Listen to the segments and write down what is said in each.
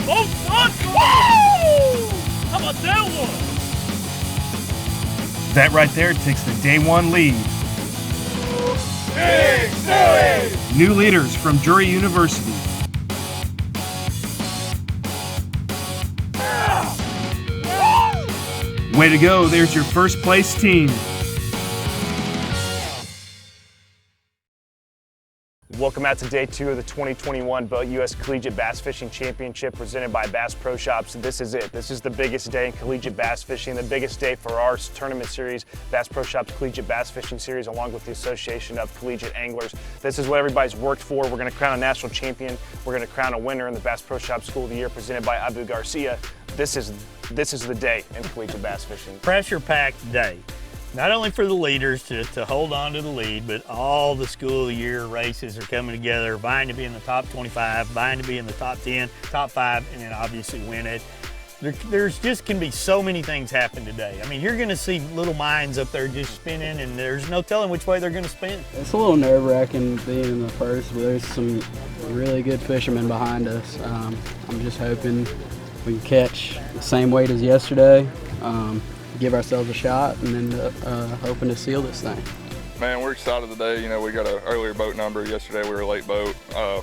Boats on! How about that one? That right there takes the day one lead. Big Silly! New leaders from Drury University. Way to go, there's your first place team. Welcome out to day 2 of the 2021 BoatUS Collegiate Bass Fishing Championship presented by Bass Pro Shops. This is it. This is the biggest day in collegiate bass fishing, the biggest day for our tournament series, Bass Pro Shops Collegiate Bass Fishing Series, along with the Association of Collegiate Anglers. This is what everybody's worked for. We're going to crown a national champion. We're going to crown a winner in the Bass Pro Shops School of the Year presented by Abu Garcia. This is the day in collegiate bass fishing. Pressure-packed day. Not only for the leaders to hold on to the lead, but all the school of the year races are coming together, vying to be in the top 25, vying to be in the top 10, top 5, and then obviously win it. There's just can be so many things happen today. I mean, you're gonna see little minds up there just spinning, and there's no telling which way they're gonna spin. It's a little nerve-wracking being in the first, but there's some really good fishermen behind us. I'm just hoping we can catch the same weight as yesterday. Give ourselves a shot, and then hoping to seal this thing. Man, we're excited today. You know, we got an earlier boat number yesterday. We were a late boat.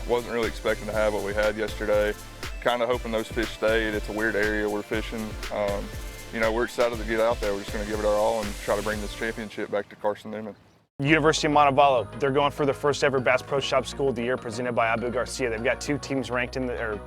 Wasn't really expecting to have what we had yesterday. Kind of hoping those fish stayed. It's a weird area we're fishing. You know, we're excited to get out there. We're just going to give it our all and try to bring this championship back to Carson-Newman. University of Montevallo, they're going for their first ever Bass Pro Shop School of the Year presented by Abu Garcia. They've got 2 teams ranked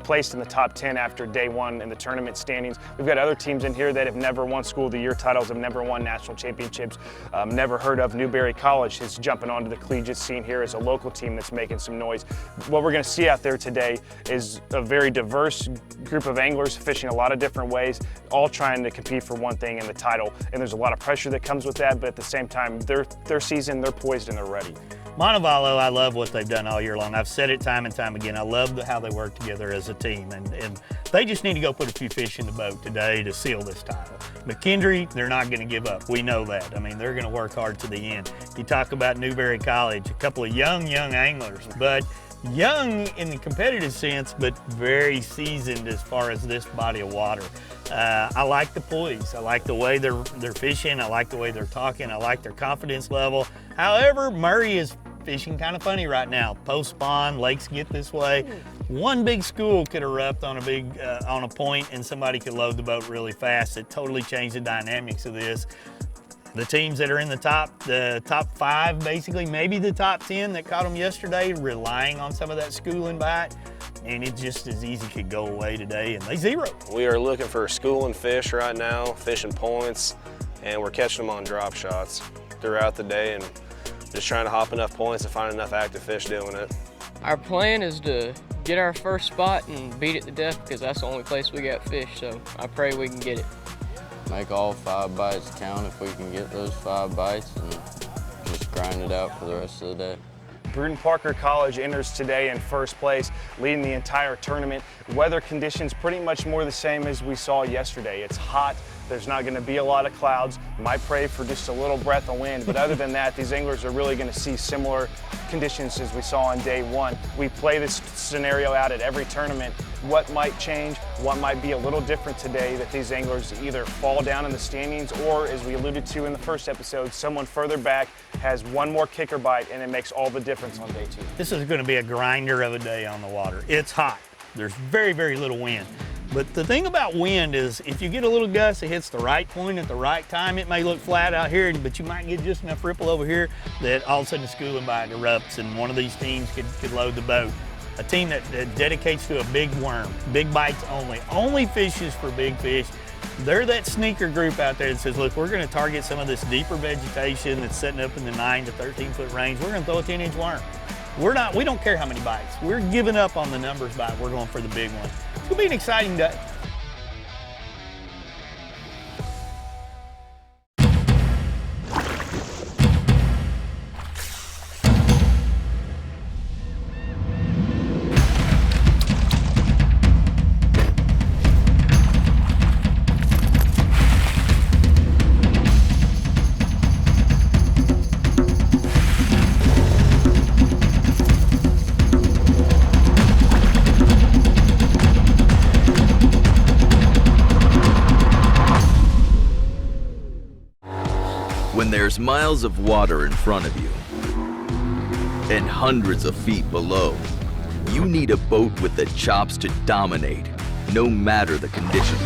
placed in the top 10 after day 1 in the tournament standings. We've got other teams in here that have never won School of the Year titles, have never won national championships, never heard of. Newberry College is jumping onto the collegiate scene here as a local team that's making some noise. What we're going to see out there today is a very diverse group of anglers fishing a lot of different ways, all trying to compete for one thing in the title. And there's a lot of pressure that comes with that, but at the same time, their season, they're poised and they're ready. Montevallo, I love what they've done all year long. I've said it time and time again. I love how they work together as a team, and they just need to go put a few fish in the boat today to seal this title. McKendree, they're not going to give up. We know that. I mean, they're going to work hard to the end. You talk about Newberry College, a couple of young anglers, but young in the competitive sense, but very seasoned as far as this body of water. I like the poise. I like the way they're fishing. I like the way they're talking. I like their confidence level. However, Murray is fishing kind of funny right now. Post spawn, lakes get this way. One big school could erupt on a point, and somebody could load the boat really fast. It totally changed the dynamics of this. The teams that are in the top 5, basically, maybe the top 10 that caught them yesterday, relying on some of that schooling bite, and it just as easy could go away today, and they zero. We are looking for schooling fish right now, fishing points, and we're catching them on drop shots throughout the day, and just trying to hop enough points and find enough active fish doing it. Our plan is to get our first spot and beat it to death, because that's the only place we got fish, so I pray we can get it. Make all 5 bites count if we can get those 5 bites, and just grind it out for the rest of the day. Brewton-Parker College enters today in first place, leading the entire tournament. Weather conditions pretty much more the same as we saw yesterday. It's hot. There's not going to be a lot of clouds. Might pray for just a little breath of wind, but other than that, these anglers are really going to see similar conditions as we saw on day 1. We play this scenario out at every tournament. What might change, what might be a little different today that these anglers either fall down in the standings, or as we alluded to in the first episode, someone further back has one more kicker bite and it makes all the difference on day 2. This is going to be a grinder of a day on the water. It's hot. There's very, very little wind. But the thing about wind is if you get a little gust, it hits the right point at the right time. It may look flat out here, but you might get just enough ripple over here that all of a sudden the schooling bite erupts and one of these teams could load the boat. A team that dedicates to a big worm, big bites only fishes for big fish. They're that sneaker group out there that says, look, we're going to target some of this deeper vegetation that's setting up in the 9 to 13 foot range. We're going to throw a 10-inch worm. We don't care how many bites. We're giving up on the numbers bite. We're going for the big one. It's going to be an exciting day. There's miles of water in front of you and hundreds of feet below. You need a boat with the chops to dominate, no matter the conditions.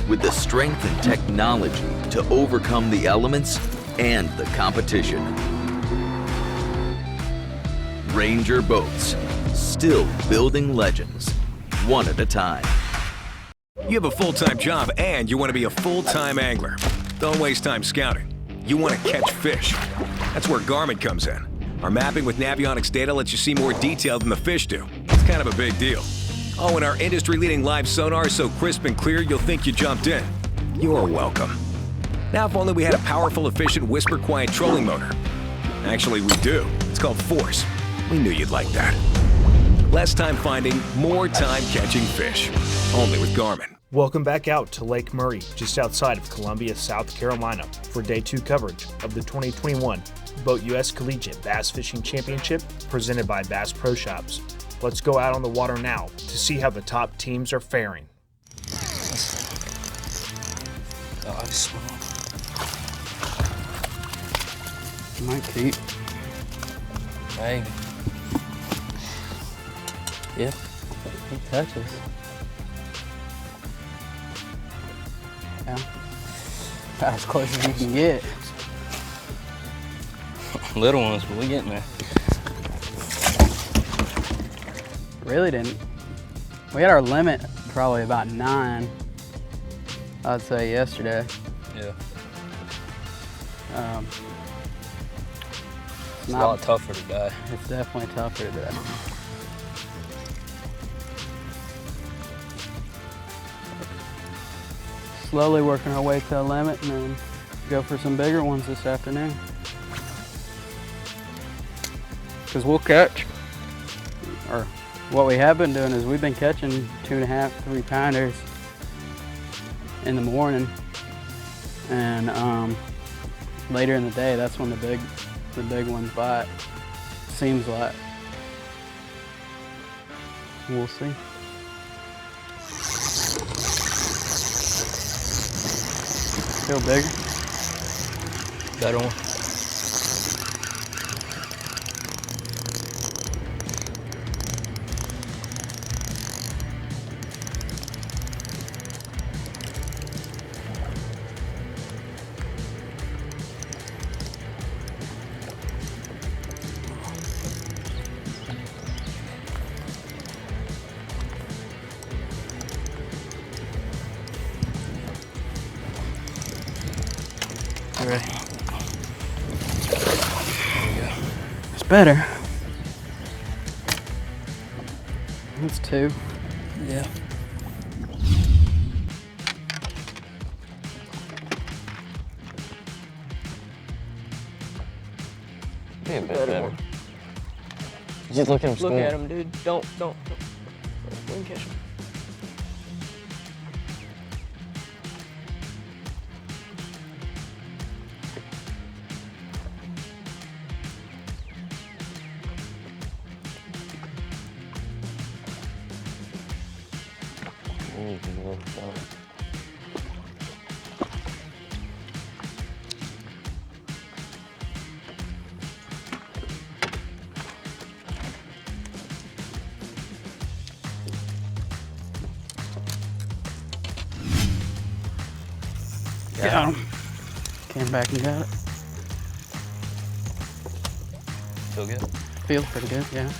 With the strength and technology to overcome the elements and the competition. Ranger Boats, still building legends, one at a time. You have a full-time job and you want to be a full-time angler. Don't waste time scouting. You want to catch fish. That's where Garmin comes in. Our mapping with Navionics data lets you see more detail than the fish do. It's kind of a big deal. Oh, and our industry-leading live sonar is so crisp and clear you'll think you jumped in. You're welcome. Now, if only we had a powerful, efficient, whisper-quiet trolling motor. Actually, we do. It's called Force. We knew you'd like that. Less time finding, more time catching fish. Only with Garmin. Welcome back out to Lake Murray, just outside of Columbia, South Carolina, for Day 2 coverage of the 2021 BoatUS Collegiate Bass Fishing Championship presented by Bass Pro Shops. Let's go out on the water now to see how the top teams are faring. Oh, small. Might keep. Maybe. Yep. He touches. Yeah. About as close as you can get. Little ones, but we getting there. Really didn't. We had our limit probably about 9, I'd say, yesterday. Yeah. It's a lot tougher today. It's definitely tougher today. Slowly working our way to the limit and then go for some bigger ones this afternoon. Because we'll catch, or what we have been doing is we've been catching 2.5, 3 pounders in the morning, and later in the day, that's when the big ones bite. Seems like. We'll see. Feel bigger. Better one. Ready. There we go. It's better. That's 2. Yeah. Be a bit better. Just look at him. Look at him, dude. Don't. We can catch him. Got him. Came back and got it. Feel good? Feels pretty good, yeah.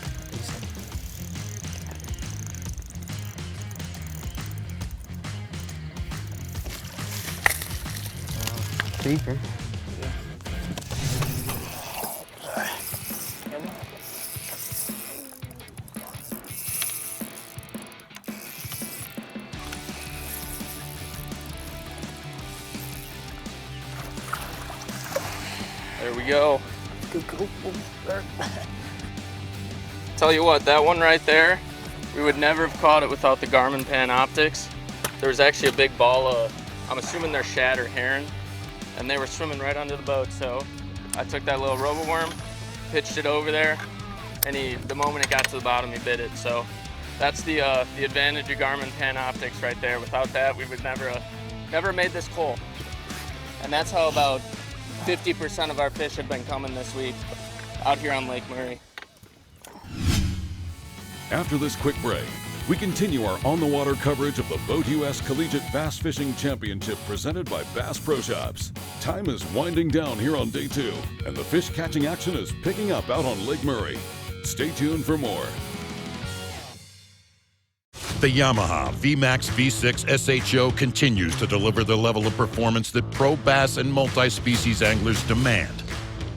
Keeper. There we go. Tell you what, that one right there, we would never have caught it without the Garmin Panoptics. There was actually a big ball of, I'm assuming they're shad or heron, and they were swimming right under the boat. So I took that little roboworm, pitched it over there, and the moment it got to the bottom, he bit it. So that's the advantage of Garmin Panoptics right there. Without that, we would never have Never made this cold. And that's how about 50% of our fish have been coming this week out here on Lake Murray. After this quick break, we continue our on-the-water coverage of the BoatUS Collegiate Bass Fishing Championship presented by Bass Pro Shops. Time is winding down here on day 2, and the fish catching action is picking up out on Lake Murray. Stay tuned for more. The Yamaha VMAX V6 SHO continues to deliver the level of performance that pro bass and multi-species anglers demand.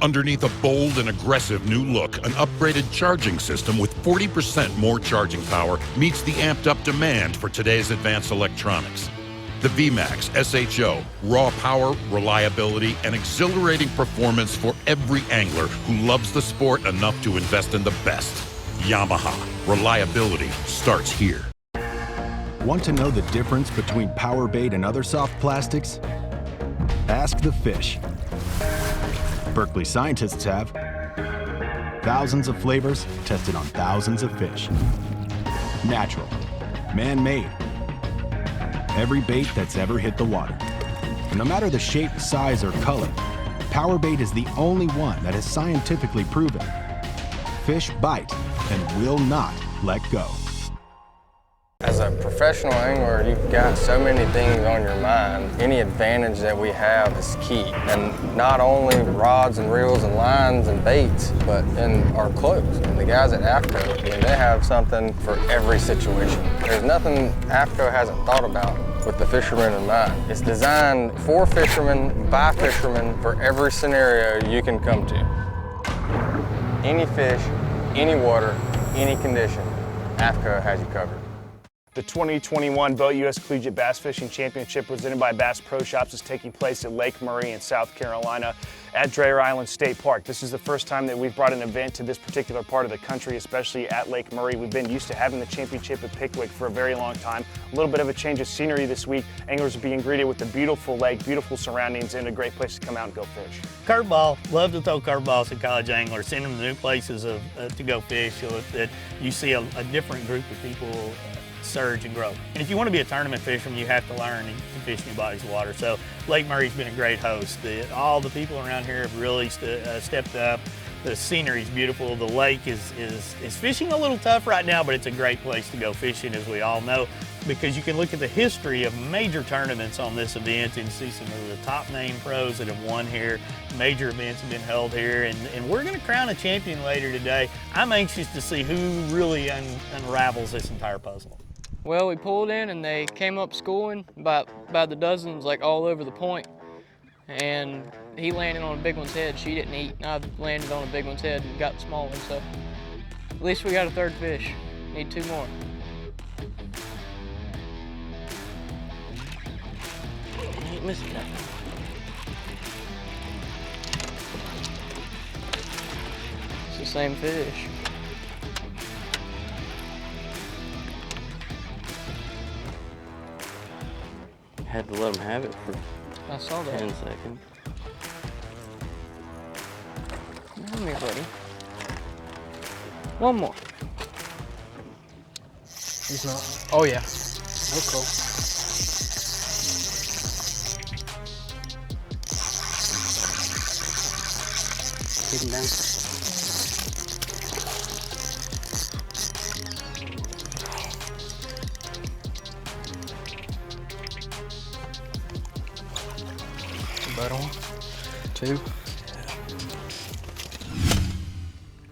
Underneath a bold and aggressive new look, an upgraded charging system with 40% more charging power meets the amped-up demand for today's advanced electronics. The VMAX SHO, raw power, reliability, and exhilarating performance for every angler who loves the sport enough to invest in the best. Yamaha, reliability starts here. Want to know the difference between power bait and other soft plastics? Ask the fish. Berkeley scientists have. Thousands of flavors tested on thousands of fish. Natural, man-made. Every bait that's ever hit the water. And no matter the shape, size, or color, power bait is the only one that is scientifically proven. Fish bite and will not let go. As a professional angler, you've got so many things on your mind. Any advantage that we have is key. And not only rods and reels and lines and baits, but in our clothes. And the guys at AFCO, I mean, they have something for every situation. There's nothing AFCO hasn't thought about with the fishermen in mind. It's designed for fishermen, by fishermen, for every scenario you can come to. Any fish, any water, any condition, AFCO has you covered. The 2021 BoatUS Collegiate Bass Fishing Championship presented by Bass Pro Shops is taking place at Lake Murray in South Carolina at Dreher Island State Park. This is the first time that we've brought an event to this particular part of the country, especially at Lake Murray. We've been used to having the championship at Pickwick for a very long time. A little bit of a change of scenery this week. Anglers are being greeted with a beautiful lake, beautiful surroundings, and a great place to come out and go fish. Curveball, love to throw curveballs at college anglers, send them to new places to go fish so that you see a different group of people surge and grow. And if you want to be a tournament fisherman, you have to learn to fish new bodies of water. So Lake Murray's been a great host. All the people around here have really stepped up. The scenery's beautiful. The lake is fishing a little tough right now, but it's a great place to go fishing, as we all know, because you can look at the history of major tournaments on this event and see some of the top name pros that have won here. Major events have been held here, and we're going to crown a champion later today. I'm anxious to see who really unravels this entire puzzle. Well, we pulled in and they came up schooling by the dozens, like all over the point. And he landed on a big one's head. She didn't eat, and I landed on a big one's head and got the small one. So at least we got a third fish. Need 2 more. I ain't missing nothing. It's the same fish. Had to let him have it for I saw that. 10 seconds. Come here, buddy. One more. He's not. Oh, yeah. Oh, cool. Keep him down. Better one. 2.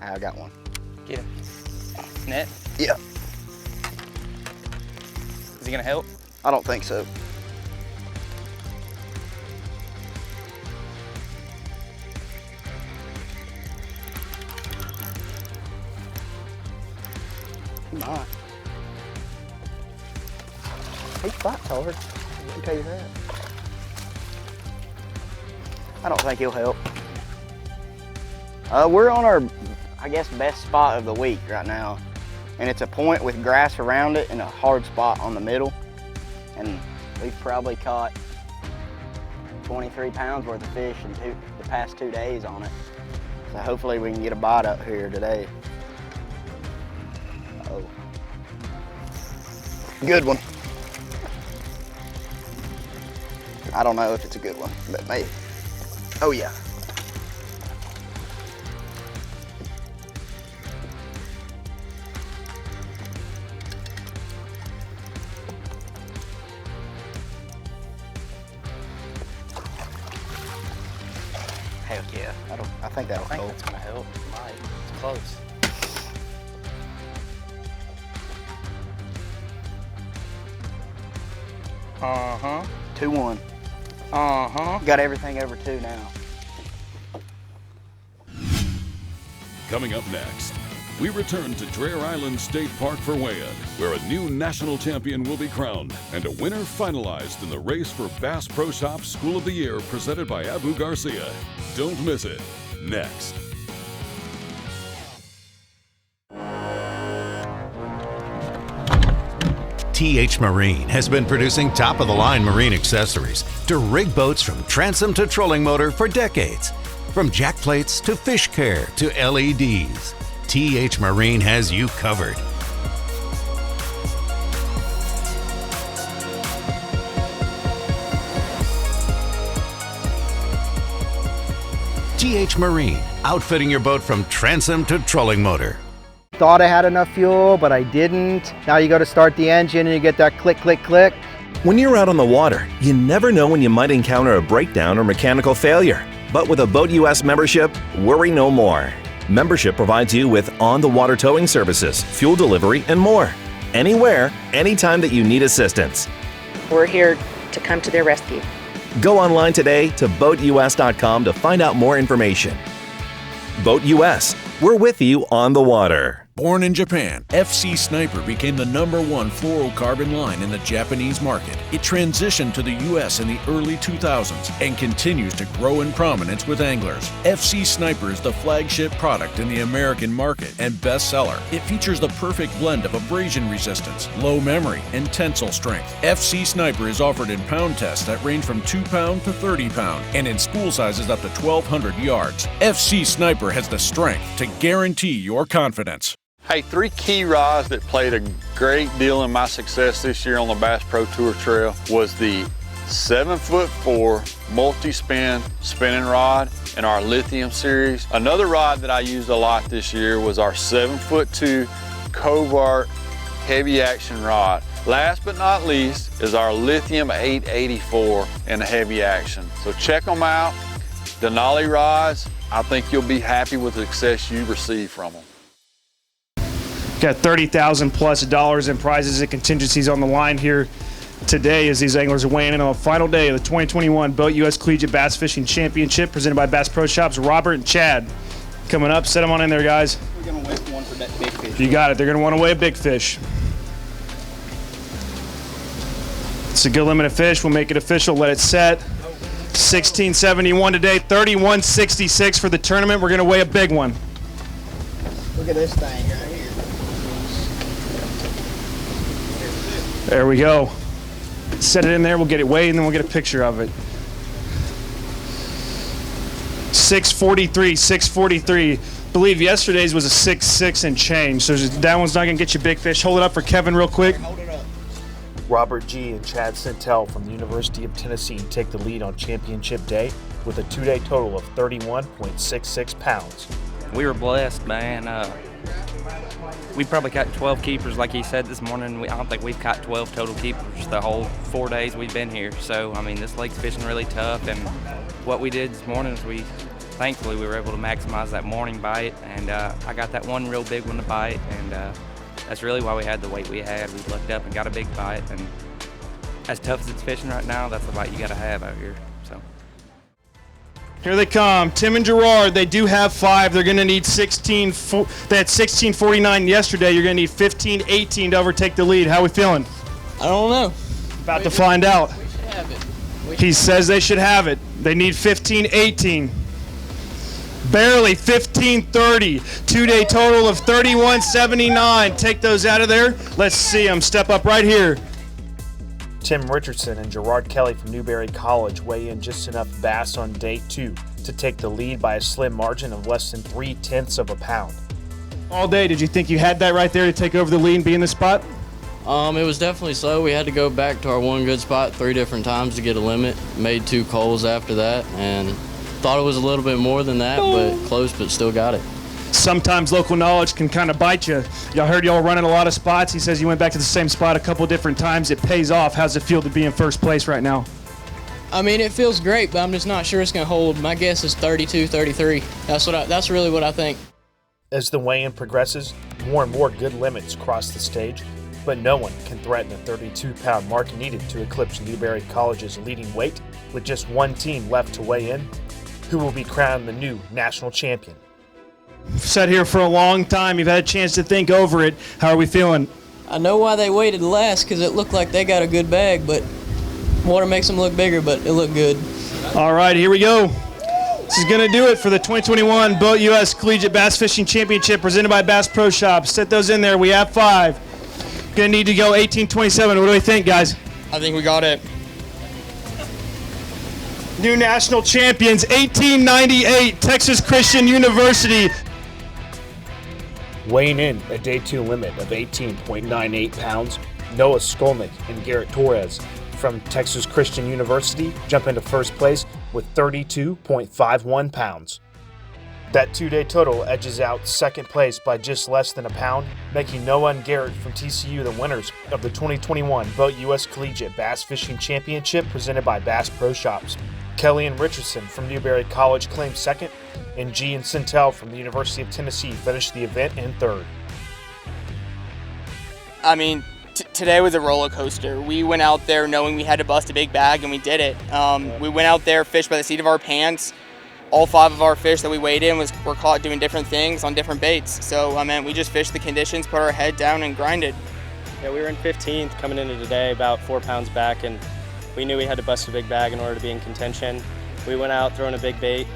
I got one. Get him. Net? Yeah. Is he gonna help? I don't think so. He might. He fights hard. I can tell you that. I don't think he'll help. We're on our, I guess, best spot of the week right now. And it's a point with grass around it and a hard spot on the middle. And we've probably caught 23 pounds worth of fish in the past 2 days on it. So hopefully we can get a bite up here today. Oh. Good one. I don't know if it's a good one, but maybe. Oh yeah. Heck yeah. I think that'll hold. It's gonna help. Might. It's close. Uh-huh. 2-1. Uh-huh. Got everything over 2 now. Coming up next, we return to Dreher Island State Park for weigh-in, where a new national champion will be crowned and a winner finalized in the race for Bass Pro Shops School of the Year presented by Abu Garcia. Don't miss it. Next. TH Marine has been producing top-of-the-line marine accessories to rig boats from transom to trolling motor for decades. From jack plates to fish care to LEDs, TH Marine has you covered. TH Marine, outfitting your boat from transom to trolling motor. Thought I had enough fuel, but I didn't. Now you go to start the engine and you get that click, click, click. When you're out on the water, you never know when you might encounter a breakdown or mechanical failure. But with a BoatUS membership, worry no more. Membership provides you with on-the-water towing services, fuel delivery, and more. Anywhere, anytime that you need assistance. We're here to come to their rescue. Go online today to BoatUS.com to find out more information. BoatUS, we're with you on the water. Born in Japan, FC Sniper became the #1 fluorocarbon line in the Japanese market. It transitioned to the U.S. in the early 2000s and continues to grow in prominence with anglers. FC Sniper is the flagship product in the American market and bestseller. It features the perfect blend of abrasion resistance, low memory, and tensile strength. FC Sniper is offered in pound tests that range from 2 pound to 30 pound and in spool sizes up to 1,200 yards. FC Sniper has the strength to guarantee your confidence. Hey, 3 key rods that played a great deal in my success this year on the Bass Pro Tour Trail was the 7'4" multi-spin spinning rod in our lithium series. Another rod that I used a lot this year was our 7'2" Covart heavy action rod. Last but not least is our lithium 884 in heavy action. So check them out. Denali rods, I think you'll be happy with the success you receive from them. Got $30,000+ in prizes and contingencies on the line here today as these anglers are weighing in on the final day of the 2021 BoatUS Collegiate Bass Fishing Championship presented by Bass Pro Shops. Robert and Chad coming up. Set them on in there, guys. We're going to weigh one for that big fish. You got it. They're going to want to weigh a big fish. It's a good limit of fish. We'll make it official. Let it set. 1671 today, 3166 for the tournament. We're going to weigh a big one. Look at this thing right here. There we go. Set it in there, we'll get it weighed, and then we'll get a picture of it. 643, 643. I believe yesterday's was a 6'6" and change, so that one's not gonna get you big fish. Hold it up for Kevin real quick. Hold it up. Robert G. and Chad Centel from the University of Tennessee take the lead on championship day with a 2-day total of 31.66 pounds. We were blessed, man. We probably caught 12 keepers, like he said this morning. I don't think we've caught 12 total keepers the whole 4 days we've been here. So, I mean, this lake's fishing really tough, and what we did this morning is thankfully, we were able to maximize that morning bite, and I got that one real big one to bite, and that's really why we had the weight we had. We lucked up and got a big bite, and as tough as it's fishing right now, that's the bite you got to have out here. So. Here they come, Tim and Gerard. They do have 5. They're going to need 16. They had 1649 yesterday. You're going to need 1518 to overtake the lead. How are we feeling? I don't know. About to find out. We should have it. He says they should have it. They need 1518. Barely 1530. 2-day total of 3179. Take those out of there. Let's see them. Step up right here. Tim Richardson and Gerard Kelly from Newberry College weigh in just enough bass on day 2 to take the lead by a slim margin of less than 3/10 of a pound. All day, did you think you had that right there to take over the lead and be in the spot? It was definitely slow. We had to go back to our one good spot 3 different times to get a limit. Made 2 coals after that, and thought it was a little bit more than that, but close, but still got it. Sometimes local knowledge can kind of bite you. Y'all heard y'all running a lot of spots. He says you went back to the same spot a couple different times. It pays off. How's it feel to be in first place right now? I mean, it feels great, but I'm just not sure it's going to hold. My guess is 32, 33. That's really what I think. As the weigh-in progresses, more and more good limits cross the stage, but no one can threaten the 32-pound mark needed to eclipse Newberry College's leading weight, with just one team left to weigh in, who will be crowned the new national champion. Sat here for a long time. You've had a chance to think over it. How are we feeling? I know why they waited last, because it looked like they got a good bag, but water makes them look bigger, but it looked good. All right, here we go. This is going to do it for the 2021 BoatUS Collegiate Bass Fishing Championship presented by Bass Pro Shops. Set those in there. We have 5. Going to need to go 18:27. What do we think, guys? I think we got it. New national champions, 1898, Texas Christian University. Weighing in a Day 2 limit of 18.98 pounds, Noah Skolnick and Garrett Torres from Texas Christian University jump into first place with 32.51 pounds. That 2-day total edges out second place by just less than a pound, making Noah and Garrett from TCU the winners of the 2021 BoatUS Collegiate Bass Fishing Championship presented by Bass Pro Shops. Kelly and Richardson from Newberry College claimed second, and G and Sintel from the University of Tennessee finished the event in third. I mean, today was a roller coaster. We went out there knowing we had to bust a big bag, and we did it. We went out there, fished by the seat of our pants. All 5 of our fish that we weighed in were caught doing different things on different baits. So, I mean, we just fished the conditions, put our head down, and grinded. Yeah, we were in 15th coming into today, about 4 pounds back, and we knew we had to bust a big bag in order to be in contention. We went out throwing a big bait,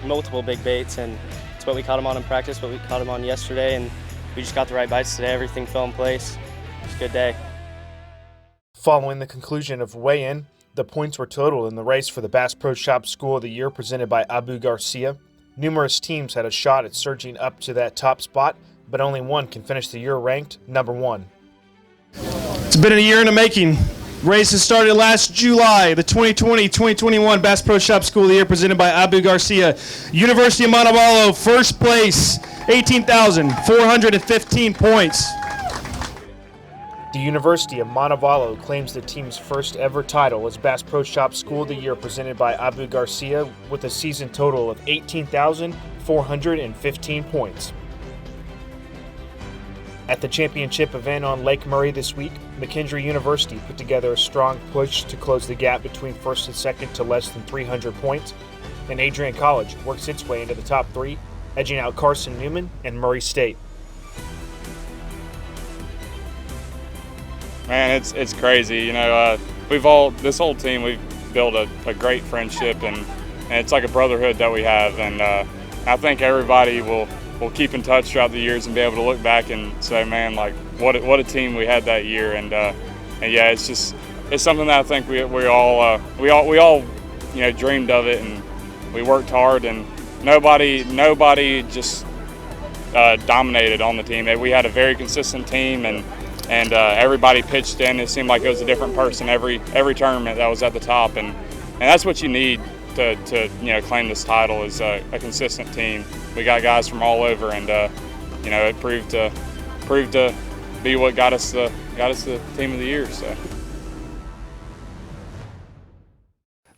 multiple big baits, and it's what we caught them on in practice, what we caught them on yesterday, and we just got the right bites today. Everything fell in place. It was a good day. Following the conclusion of weigh-in, the points were totaled in the race for the Bass Pro Shop School of the Year presented by Abu Garcia. Numerous teams had a shot at surging up to that top spot, but only one can finish the year ranked number 1. It's been a year in the making. Races started last July, the 2020-2021 Bass Pro Shop School of the Year presented by Abu Garcia. University of Montevallo, first place, 18,415 points. The University of Montevallo claims the team's first ever title as Bass Pro Shop School of the Year presented by Abu Garcia with a season total of 18,415 points. At the championship event on Lake Murray this week, McKendree University put together a strong push to close the gap between first and second to less than 300 points, and Adrian College works its way into the top 3, edging out Carson Newman and Murray State. Man, it's crazy. You know, this whole team, we've built a great friendship, and it's like a brotherhood that we have. And I think everybody will keep in touch throughout the years and be able to look back and say, man, like what a team we had that year. And yeah, it's something that I think we all you know dreamed of it, and we worked hard, and nobody just dominated on the team. We had a very consistent team, and everybody pitched in. It seemed like it was a different person every tournament that was at the top, and that's what you need to you know claim this title is a consistent team. We got guys from all over, and you know it proved to be what got us the team of the year. So.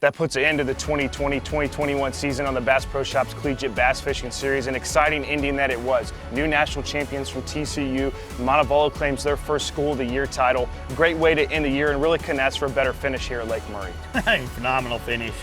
That puts an end to the 2020-2021 season on the Bass Pro Shops Collegiate Bass Fishing Series. An exciting ending that it was. New national champions from TCU. Montevallo claims their first School of the Year title. Great way to end the year, and really couldn't ask for a better finish here at Lake Murray. Phenomenal finish.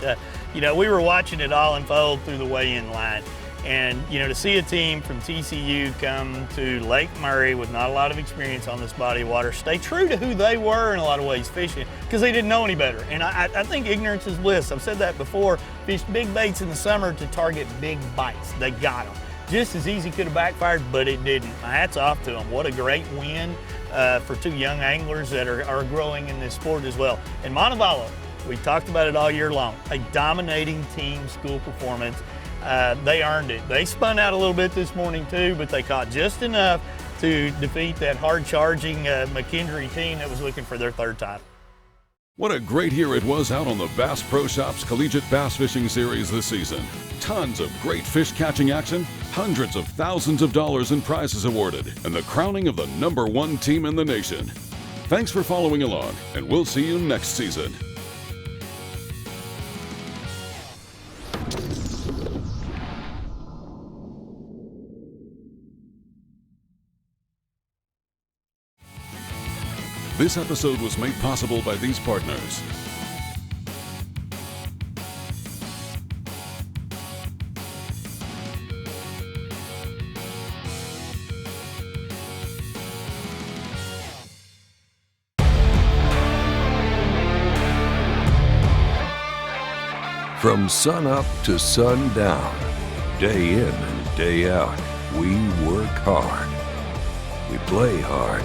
You know, we were watching it all unfold through the weigh-in line. And, you know, to see a team from TCU come to Lake Murray with not a lot of experience on this body of water, stay true to who they were in a lot of ways fishing, because they didn't know any better. And I think ignorance is bliss. I've said that before. Fish big baits in the summer to target big bites. They got them. Just as easy could have backfired, but it didn't. My hat's off to them. What a great win for 2 young anglers that are growing in this sport as well. And Montevallo, we talked about it all year long, a dominating team school performance. They earned it. They spun out a little bit this morning too, but they caught just enough to defeat that hard-charging McKendree team that was looking for their third title. What a great year it was out on the Bass Pro Shops Collegiate Bass Fishing Series this season. Tons of great fish catching action, hundreds of thousands of dollars in prizes awarded, and the crowning of the #1 team in the nation. Thanks for following along, and we'll see you next season. This episode was made possible by these partners. From sun up to sundown, day in and day out, we work hard. We play hard.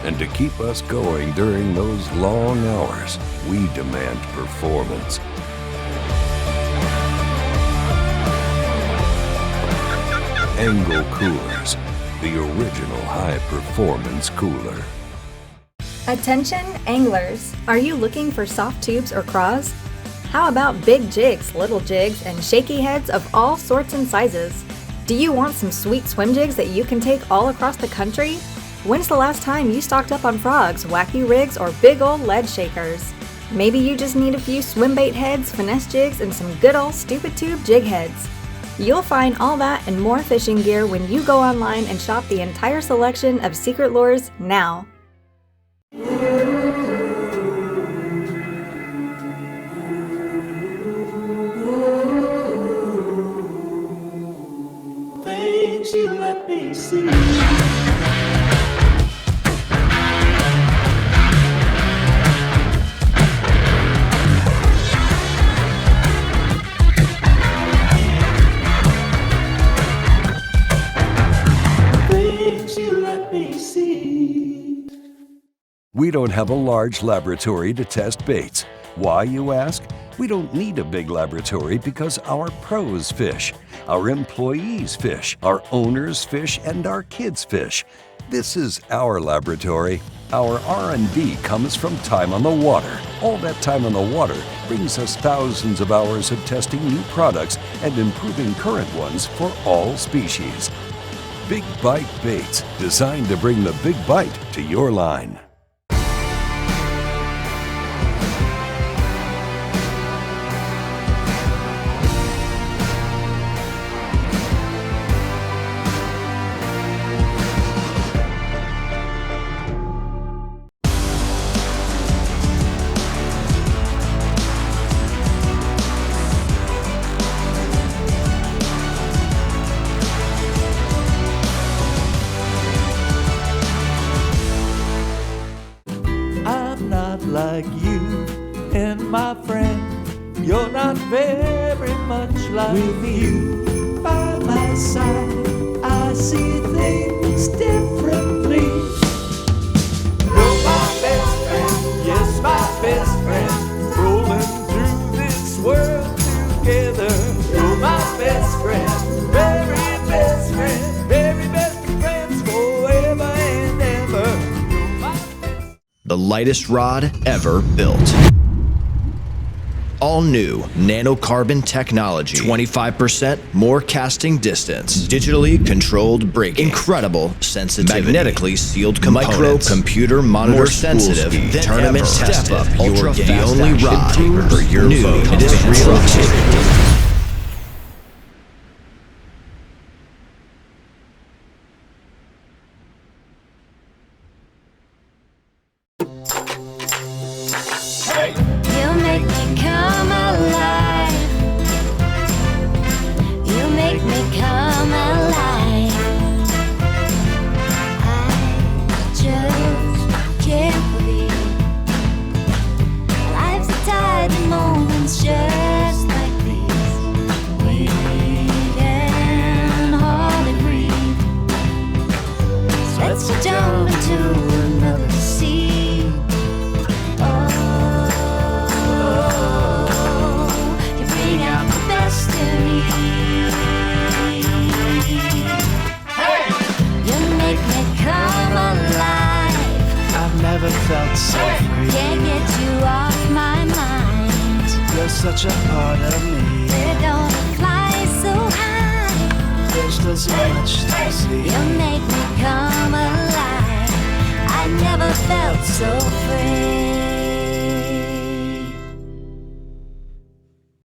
And to keep us going during those long hours, we demand performance. Angle Coolers, the original high-performance cooler. Attention anglers, are you looking for soft tubes or craws? How about big jigs, little jigs, and shaky heads of all sorts and sizes? Do you want some sweet swim jigs that you can take all across the country? When's the last time you stocked up on frogs, wacky rigs, or big old lead shakers? Maybe you just need a few swim bait heads, finesse jigs, and some good old stupid tube jig heads. You'll find all that and more fishing gear when you go online and shop the entire selection of Secret Lures now. Things you let me see. We don't have a large laboratory to test baits. Why, you ask? We don't need a big laboratory because our pros fish, our employees fish, our owners fish, and our kids fish. This is our laboratory. Our R&D comes from time on the water. All that time on the water brings us thousands of hours of testing new products and improving current ones for all species. Big Bite Baits, designed to bring the big bite to your line. Like you and my friend, you're not very much like you. By my side, I see things differently. You're my best friend, yes, my best friend, rolling through this world together. You're my best friend, very best friend, very best of friends forever and ever. The lightest rod ever built. All new nanocarbon technology. 25% more casting distance. Digitally controlled braking. Incredible sensitivity. Magnetically sealed components. Micro-computer monitor more sensitive. Tournament tested. Step up ultra fast. The only rod for your new boat. It is real. Just like me. get so free. Can't get you off my mind. You're such a part of me. It don't fly so high. There's still so much to see. You make me come alive. I never felt so free.